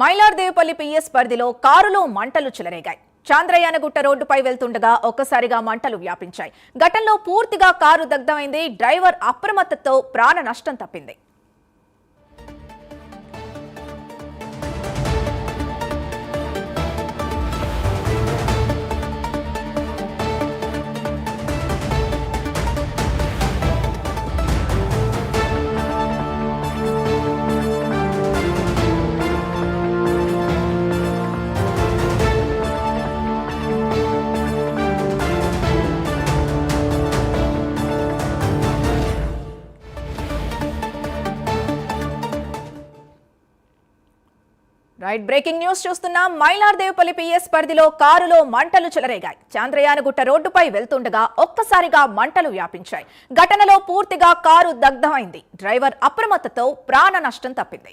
Mailardevpally PS పరిధిలో కారులో మంటలు చెలరేగాయి. చాంద్రయానగుట్ట రోడ్డుపై వెళ్తుండగా ఒక్కసారిగా మంటలు వ్యాపించాయి. ఘటనలో పూర్తిగా కారు దగ్ధమైంది. డ్రైవర్ అప్రమత్తతో ప్రాణ నష్టం తప్పింది. బ్రేకింగ్ న్యూస్ చూస్తున్నాం. మైలార్దేవపల్లి పిఎస్ పరిధిలో కారులో మంటలు చెలరేగాయి. చాంద్రయానగుట్ట రోడ్డుపై వెళ్తుండగా ఒక్కసారిగా మంటలు వ్యాపించాయి. ఘటనలో పూర్తిగా కారు దగ్ధమైంది. డ్రైవర్ అప్రమత్తతో ప్రాణ నష్టం తప్పింది.